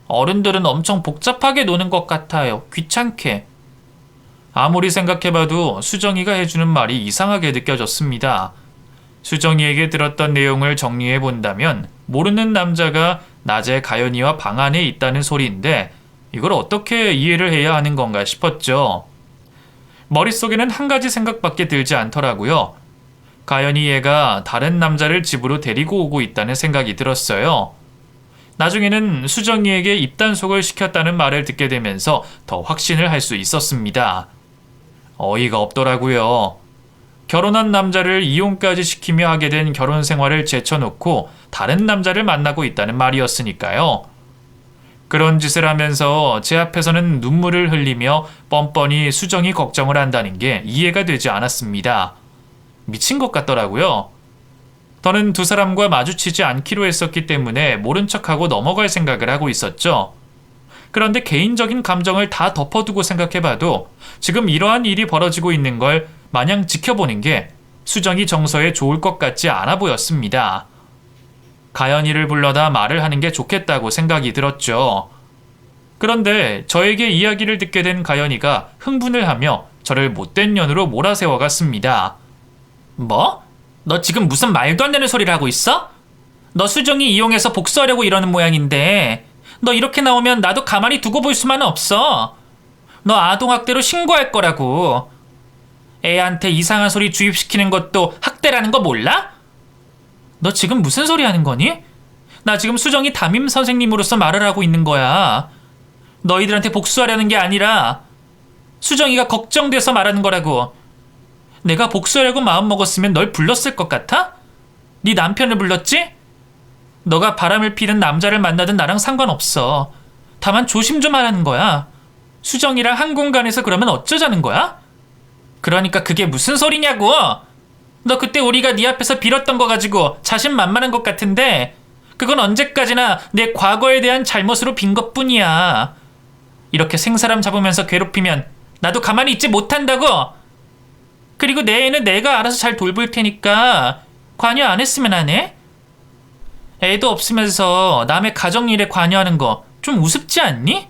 B: 어른들은 엄청 복잡하게 노는 것 같아요. 귀찮게. 아무리 생각해봐도 수정이가 해주는 말이 이상하게 느껴졌습니다. 수정이에게 들었던 내용을 정리해본다면 모르는 남자가 낮에 가연이와 방 안에 있다는 소리인데 이걸 어떻게 이해를 해야 하는 건가 싶었죠. 머릿속에는 한 가지 생각밖에 들지 않더라고요. 가연이 얘가 다른 남자를 집으로 데리고 오고 있다는 생각이 들었어요. 나중에는 수정이에게 입단속을 시켰다는 말을 듣게 되면서 더 확신을 할 수 있었습니다. 어이가 없더라고요. 결혼한 남자를 이혼까지 시키며 하게 된 결혼 생활을 제쳐놓고 다른 남자를 만나고 있다는 말이었으니까요. 그런 짓을 하면서 제 앞에서는 눈물을 흘리며 뻔뻔히 수정이 걱정을 한다는 게 이해가 되지 않았습니다. 미친 것 같더라고요. 저는 두 사람과 마주치지 않기로 했었기 때문에 모른 척하고 넘어갈 생각을 하고 있었죠. 그런데 개인적인 감정을 다 덮어두고 생각해봐도 지금 이러한 일이 벌어지고 있는 걸 마냥 지켜보는 게 수정이 정서에 좋을 것 같지 않아 보였습니다. 가연이를 불러다 말을 하는 게 좋겠다고 생각이 들었죠. 그런데 저에게 이야기를 듣게 된 가연이가 흥분을 하며 저를 못된 년으로 몰아세워갔습니다. 뭐? 너 지금 무슨 말도 안 되는 소리를 하고 있어? 너 수정이 이용해서 복수하려고 이러는 모양인데 너 이렇게 나오면 나도 가만히 두고 볼 수만은 없어. 너 아동학대로 신고할 거라고. 애한테 이상한 소리 주입시키는 것도 학대라는 거 몰라? 너 지금 무슨 소리 하는 거니? 나 지금 수정이 담임 선생님으로서 말을 하고 있는 거야. 너희들한테 복수하려는 게 아니라 수정이가 걱정돼서 말하는 거라고. 내가 복수하려고 마음먹었으면 널 불렀을 것 같아? 네 남편을 불렀지? 너가 바람을 피는 남자를 만나든 나랑 상관없어. 다만 조심 좀 하라는 거야. 수정이랑 한 공간에서 그러면 어쩌자는 거야? 그러니까 그게 무슨 소리냐고! 너 그때 우리가 네 앞에서 빌었던 거 가지고 자신만만한 것 같은데 그건 언제까지나 내 과거에 대한 잘못으로 빈 것뿐이야. 이렇게 생사람 잡으면서 괴롭히면 나도 가만히 있지 못한다고! 그리고 내 애는 내가 알아서 잘 돌볼 테니까 관여 안 했으면 안 해? 애도 없으면서 남의 가정일에 관여하는 거 좀 우습지 않니?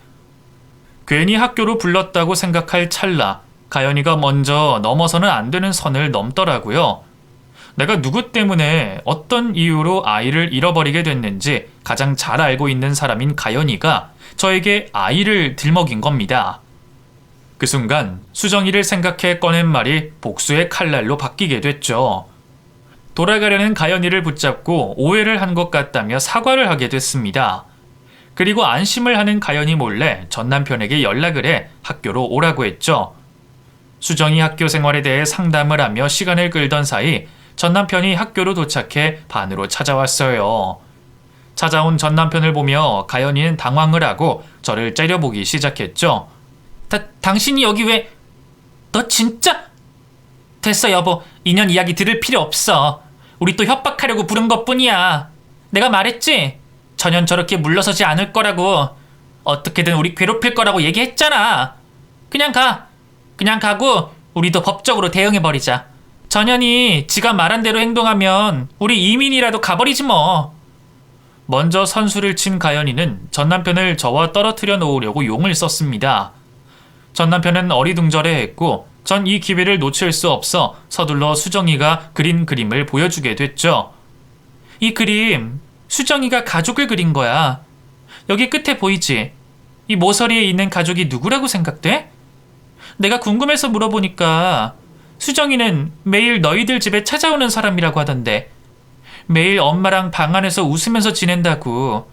B: 괜히 학교로 불렀다고 생각할 찰나 가연이가 먼저 넘어서는 안 되는 선을 넘더라고요. 내가 누구 때문에 어떤 이유로 아이를 잃어버리게 됐는지 가장 잘 알고 있는 사람인 가연이가 저에게 아이를 들먹인 겁니다. 그 순간 수정이를 생각해 꺼낸 말이 복수의 칼날로 바뀌게 됐죠. 돌아가려는 가연이를 붙잡고 오해를 한 것 같다며 사과를 하게 됐습니다. 그리고 안심을 하는 가연이 몰래 전 남편에게 연락을 해 학교로 오라고 했죠. 수정이 학교 생활에 대해 상담을 하며 시간을 끌던 사이 전 남편이 학교로 도착해 반으로 찾아왔어요. 찾아온 전 남편을 보며 가연이는 당황을 하고 저를 째려보기 시작했죠. 당신이 여기 왜... 너 진짜... 됐어 여보, 인연 이야기 들을 필요 없어. 우리 또 협박하려고 부른 것뿐이야. 내가 말했지? 전혀 저렇게 물러서지 않을 거라고. 어떻게든 우리 괴롭힐 거라고 얘기했잖아. 그냥 가. 그냥 가고 우리도 법적으로 대응해버리자. 전현이 지가 말한 대로 행동하면 우리 이민이라도 가버리지 뭐. 먼저 선수를 친 가연이는 전 남편을 저와 떨어뜨려 놓으려고 용을 썼습니다. 전 남편은 어리둥절해했고 전 이 기회를 놓칠 수 없어 서둘러 수정이가 그린 그림을 보여주게 됐죠. 이 그림 수정이가 가족을 그린 거야. 여기 끝에 보이지? 이 모서리에 있는 가족이 누구라고 생각돼? 내가 궁금해서 물어보니까 수정이는 매일 너희들 집에 찾아오는 사람이라고 하던데 매일 엄마랑 방 안에서 웃으면서 지낸다고.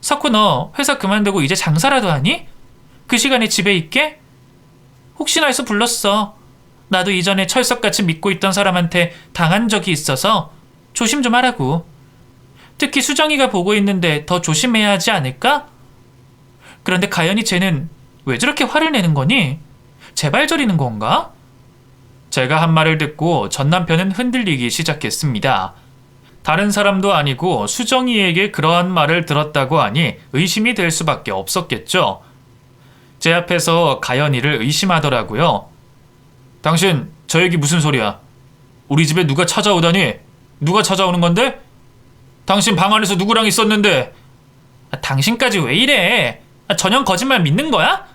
B: 석호 너 회사 그만두고 이제 장사라도 하니? 그 시간에 집에 있게? 혹시나 해서 불렀어. 나도 이전에 철석같이 믿고 있던 사람한테 당한 적이 있어서 조심 좀 하라고. 특히 수정이가 보고 있는데 더 조심해야 하지 않을까? 그런데 가연이 쟤는 왜 저렇게 화를 내는 거니? 제발 저리는 건가?
A: 제가 한 말을 듣고 전 남편은 흔들리기 시작했습니다. 다른 사람도 아니고 수정이에게 그러한 말을 들었다고 하니 의심이 될 수밖에 없었겠죠. 제 앞에서 가연이를 의심하더라고요. 당신 저 얘기 무슨 소리야? 우리 집에 누가 찾아오다니? 누가 찾아오는 건데? 당신 방 안에서 누구랑 있었는데?
B: 당신까지 왜 이래? 전형 거짓말 믿는 거야?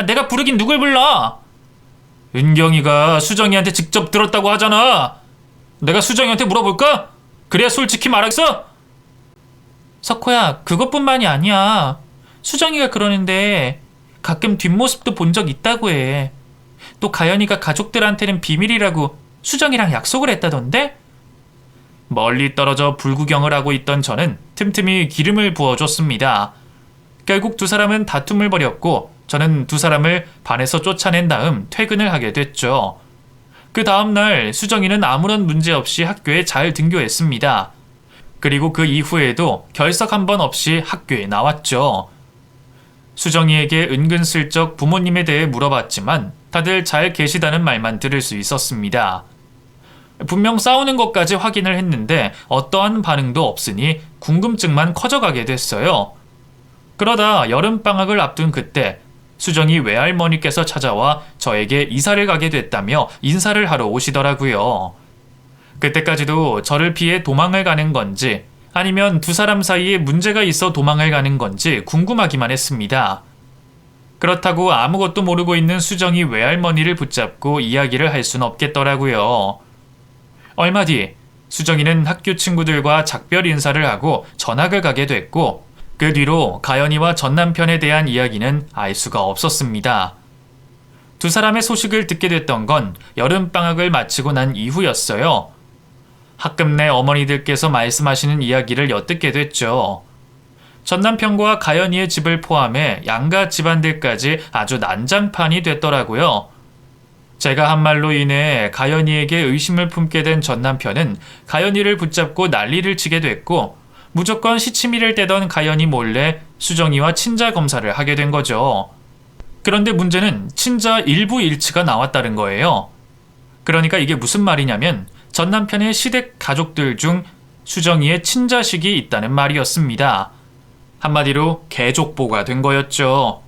B: 내가 부르긴 누굴 불러?
A: 은경이가 수정이한테 직접 들었다고 하잖아. 내가 수정이한테 물어볼까? 그래야 솔직히 말하겠어?
B: 석호야, 그것뿐만이 아니야. 수정이가 그러는데 가끔 뒷모습도 본 적 있다고 해. 또 가연이가 가족들한테는 비밀이라고 수정이랑 약속을 했다던데?
A: 멀리 떨어져 불구경을 하고 있던 저는 틈틈이 기름을 부어줬습니다. 결국 두 사람은 다툼을 벌였고 저는 두 사람을 반에서 쫓아낸 다음 퇴근을 하게 됐죠. 그 다음날 수정이는 아무런 문제 없이 학교에 잘 등교했습니다. 그리고 그 이후에도 결석 한 번 없이 학교에 나왔죠. 수정이에게 은근슬쩍 부모님에 대해 물어봤지만 다들 잘 계시다는 말만 들을 수 있었습니다. 분명 싸우는 것까지 확인을 했는데 어떠한 반응도 없으니 궁금증만 커져가게 됐어요. 그러다 여름방학을 앞둔 그때 수정이 외할머니께서 찾아와 저에게 이사를 가게 됐다며 인사를 하러 오시더라고요. 그때까지도 저를 피해 도망을 가는 건지 아니면 두 사람 사이에 문제가 있어 도망을 가는 건지 궁금하기만 했습니다. 그렇다고 아무것도 모르고 있는 수정이 외할머니를 붙잡고 이야기를 할 순 없겠더라고요. 얼마 뒤 수정이는 학교 친구들과 작별 인사를 하고 전학을 가게 됐고 그 뒤로 가연이와 전 남편에 대한 이야기는 알 수가 없었습니다. 두 사람의 소식을 듣게 됐던 건 여름방학을 마치고 난 이후였어요. 학급 내 어머니들께서 말씀하시는 이야기를 엿듣게 됐죠. 전 남편과 가연이의 집을 포함해 양가 집안들까지 아주 난장판이 됐더라고요. 제가 한 말로 인해 가연이에게 의심을 품게 된 전 남편은 가연이를 붙잡고 난리를 치게 됐고 무조건 시치미를 떼던 가연이 몰래 수정이와 친자 검사를 하게 된 거죠. 그런데 문제는 친자 일부 일치가 나왔다는 거예요. 그러니까 이게 무슨 말이냐면 전 남편의 시댁 가족들 중 수정이의 친자식이 있다는 말이었습니다. 한마디로 개족보가 된 거였죠.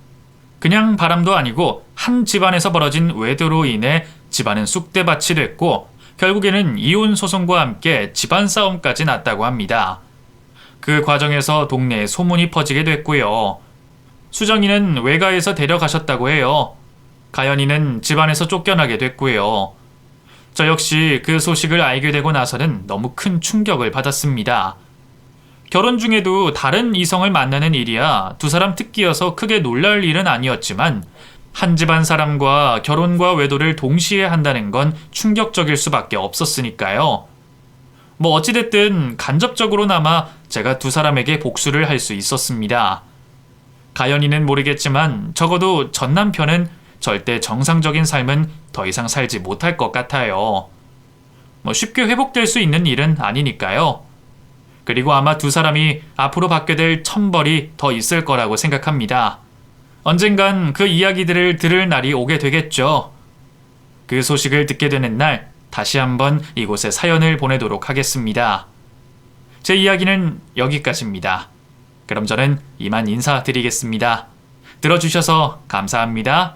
A: 그냥 바람도 아니고 한 집안에서 벌어진 외도로 인해 집안은 쑥대밭이 됐고 결국에는 이혼 소송과 함께 집안 싸움까지 났다고 합니다. 그 과정에서 동네에 소문이 퍼지게 됐고요. 수정이는 외가에서 데려가셨다고 해요. 가연이는 집안에서 쫓겨나게 됐고요. 저 역시 그 소식을 알게 되고 나서는 너무 큰 충격을 받았습니다. 결혼 중에도 다른 이성을 만나는 일이야 두 사람 특기여서 크게 놀랄 일은 아니었지만 한 집안 사람과 결혼과 외도를 동시에 한다는 건 충격적일 수밖에 없었으니까요. 뭐 어찌됐든 간접적으로나마 제가 두 사람에게 복수를 할 수 있었습니다. 가연이는 모르겠지만 적어도 전 남편은 절대 정상적인 삶은 더 이상 살지 못할 것 같아요. 뭐 쉽게 회복될 수 있는 일은 아니니까요. 그리고 아마 두 사람이 앞으로 받게 될 천벌이 더 있을 거라고 생각합니다. 언젠간 그 이야기들을 들을 날이 오게 되겠죠. 그 소식을 듣게 되는 날 다시 한번 이곳에 사연을 보내도록 하겠습니다. 제 이야기는 여기까지입니다. 그럼 저는 이만 인사드리겠습니다. 들어주셔서 감사합니다.